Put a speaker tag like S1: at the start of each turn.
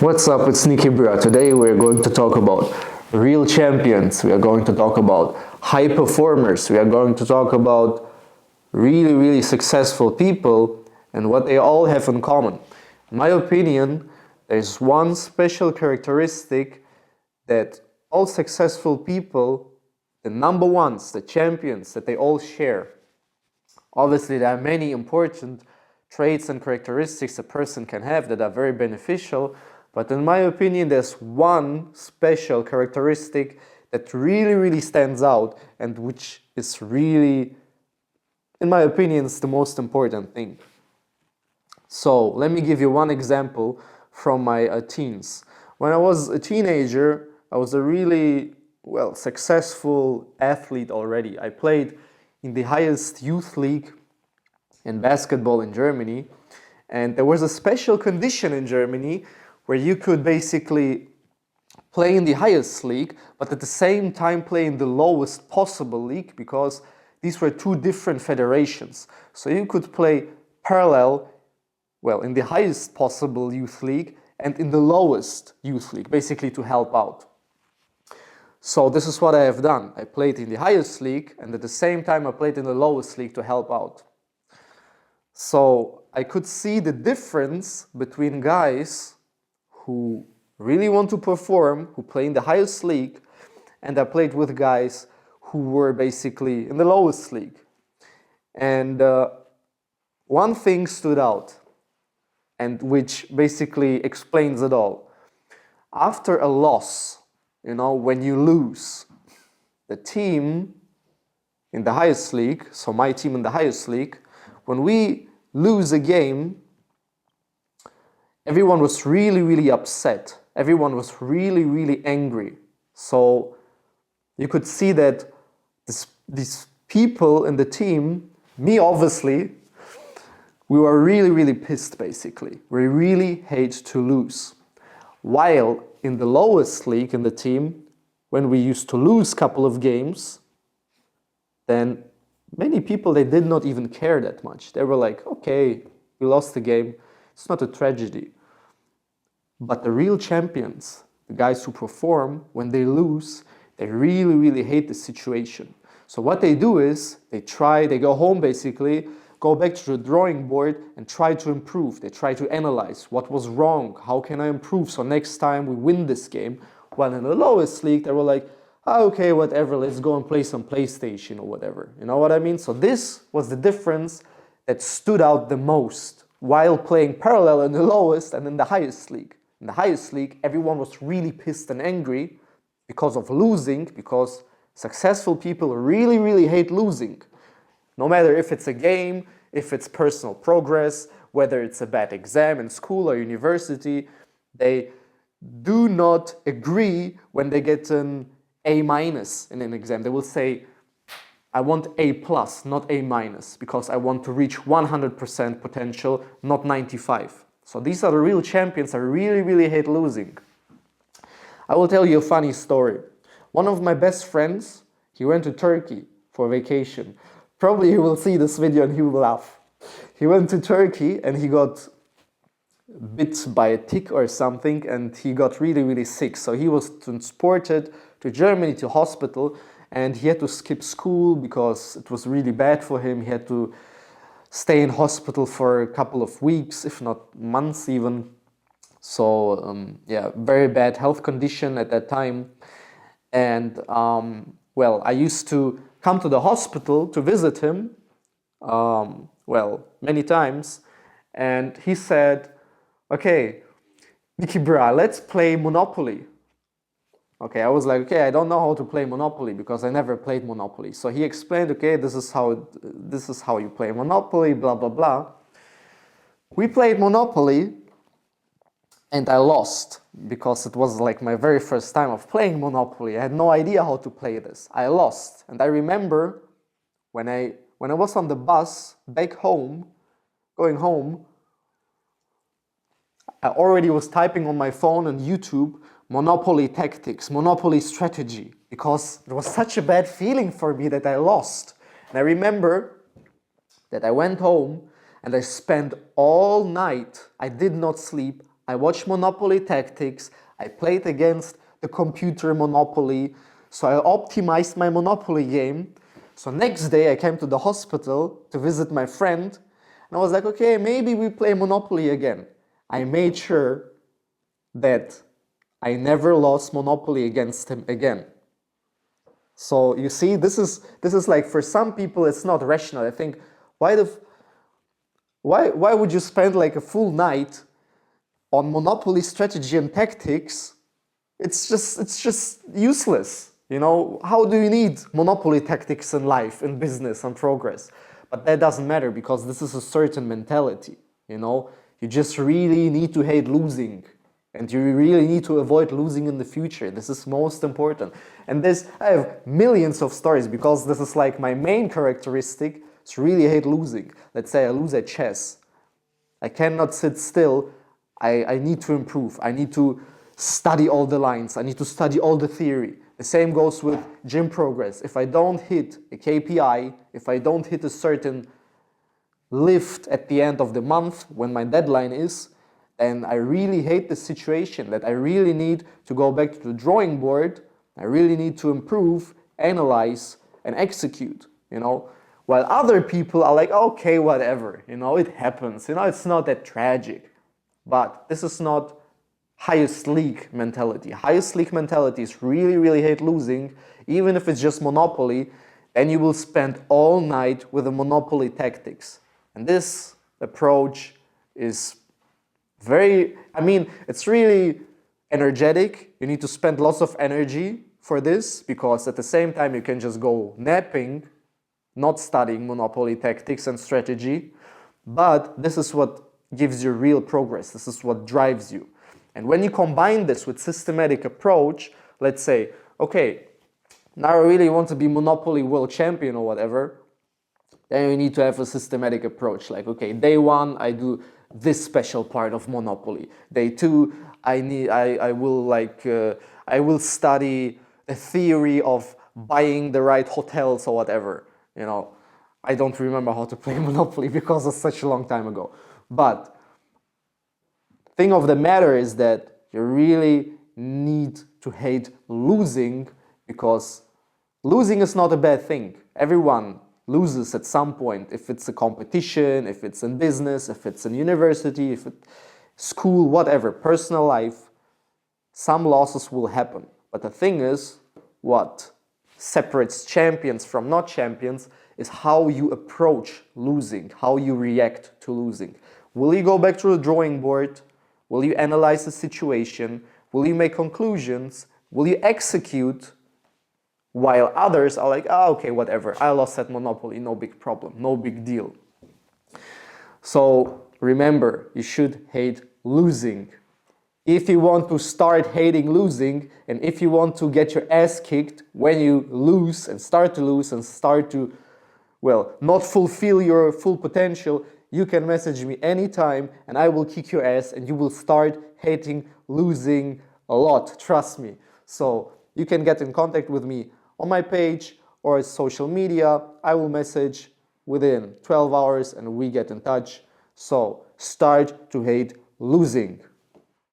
S1: What's up, it's NIKIBRAH. Today we're going to talk about real champions. We are going to talk about high performers. We are going to talk about really successful people and what they all have in common. In my opinion, there's one special characteristic that all successful people, the number ones, the champions, that they all share. Obviously, there are many important traits and characteristics a person can have that are very beneficial, but in my opinion, there's one special characteristic that really stands out and which is really, in my opinion, is the most important thing. So let me give you one example from my teens. When I was a teenager, I was a really, successful athlete already. I played in the highest youth league in basketball in Germany, and there was a special condition in Germany where you could basically play in the highest league, but at the same time play in the lowest possible league, because these were two different federations. So you could play parallel, in the highest possible youth league and in the lowest youth league, basically to help out. So this is what I have done. I played in the highest league, and at the same time I played in the lowest league to help out. So I could see the difference between guys who really want to perform, who play in the highest league, and I played with guys who were basically in the lowest league. And one thing stood out, and which basically explains it all. After a loss, when you lose, the team in the highest league, so my team in the highest league, when we lose a game, everyone was really upset. Everyone was really angry. So you could see that these people in the team, me obviously, we were really pissed basically. We really hate to lose. While in the lowest league in the team, when we used to lose a couple of games, then many people, they did not even care that much. They were like, okay, we lost the game. It's not a tragedy. But the real champions, the guys who perform, when they lose, they really hate the situation. So what they do is, they go home basically, go back to the drawing board and try to improve. They try to analyze what was wrong, how can I improve so next time we win this game. While in the lowest league, they were like, okay, whatever, let's go and play some PlayStation or whatever. You know what I mean? So this was the difference that stood out the most while playing parallel in the lowest and in the highest league. In the highest league, everyone was really pissed and angry because of losing, because successful people really hate losing. No matter if it's a game, if it's personal progress, whether it's a bad exam in school or university, they do not agree when they get an A- in an exam. They will say, I want A+, not A-, because I want to reach 100% potential, not 95. So these are the real champions. I really hate losing. I will tell you a funny story. One of my best friends, he went to Turkey for vacation. Probably he will see this video and he will laugh. He went to Turkey and he got bit by a tick or something, and he got really sick. So he was transported to Germany to hospital, and he had to skip school because it was really bad for him. He had to stay in hospital for a couple of weeks, if not months even. So very bad health condition at that time. And I used to come to the hospital to visit him, many times. And he said, okay, NIKIBRAH, let's play Monopoly. Okay, I was like, okay, I don't know how to play Monopoly because I never played Monopoly. So he explained, okay, this is how you play Monopoly, blah blah. We played Monopoly, and I lost because it was like my very first time of playing Monopoly. I had no idea how to play this. I lost, and I remember when I was on the bus back home, going home, I already was typing on my phone on YouTube, Monopoly tactics, Monopoly strategy, because it was such a bad feeling for me that I lost. And I remember that I went home and I spent all night, I did not sleep, I watched Monopoly Tactics, I played against the computer Monopoly, so I optimized my Monopoly game. So next day I came to the hospital to visit my friend, and I was like, okay, maybe we play Monopoly again. I made sure that I never lost Monopoly against him again. So you see, this is like, for some people it's not rational. I think, why would you spend like a full night on Monopoly strategy and tactics? It's just useless. You know, how do you need Monopoly tactics in life, in business and progress? But that doesn't matter, because this is a certain mentality. You know, you just really need to hate losing, and you really need to avoid losing in the future. This is most important. And I have millions of stories, because this is like my main characteristic. It's really hate losing. Let's say I lose at chess. I cannot sit still. I need to improve. I need to study all the lines. I need to study all the theory. The same goes with gym progress. If I don't hit a KPI, if I don't hit a certain lift at the end of the month when my deadline is, then I really hate the situation, that I really need to go back to the drawing board. I really need to improve, analyze, and execute, you know. While other people are like, okay, whatever, you know, it happens, you know, it's not that tragic. But this is not highest league mentality. Highest league mentality is really hate losing, even if it's just Monopoly, and you will spend all night with the Monopoly tactics. And this approach is it's really energetic. You need to spend lots of energy for this, because at the same time you can just go napping, not studying Monopoly tactics and strategy. But this is what gives you real progress. This is what drives you. And when you combine this with systematic approach, let's say, okay, now I really want to be Monopoly world champion or whatever, then you need to have a systematic approach. Like, okay, day 1, I do this special part of Monopoly. Day 2, I will study the theory of buying the right hotels or whatever. You know, I don't remember how to play Monopoly because it's such a long time ago. But thing of the matter is that you really need to hate losing, because losing is not a bad thing. Everyone loses at some point, if it's a competition, if it's in business, if it's in university, if it's school, whatever, personal life, some losses will happen. But the thing is, what separates champions from not champions is how you approach losing, how you react to losing. Will you go back to the drawing board? Will you analyze the situation? Will you make conclusions? Will you execute? While others are like, oh, okay, whatever, I lost at Monopoly, no big problem, no big deal. So remember, you should hate losing. If you want to start hating losing, and if you want to get your ass kicked when you lose and start to, well, not fulfill your full potential, you can message me anytime and I will kick your ass and you will start hating losing a lot, trust me. So you can get in contact with me on my page or social media. I will message within 12 hours and we get in touch. So start to hate losing.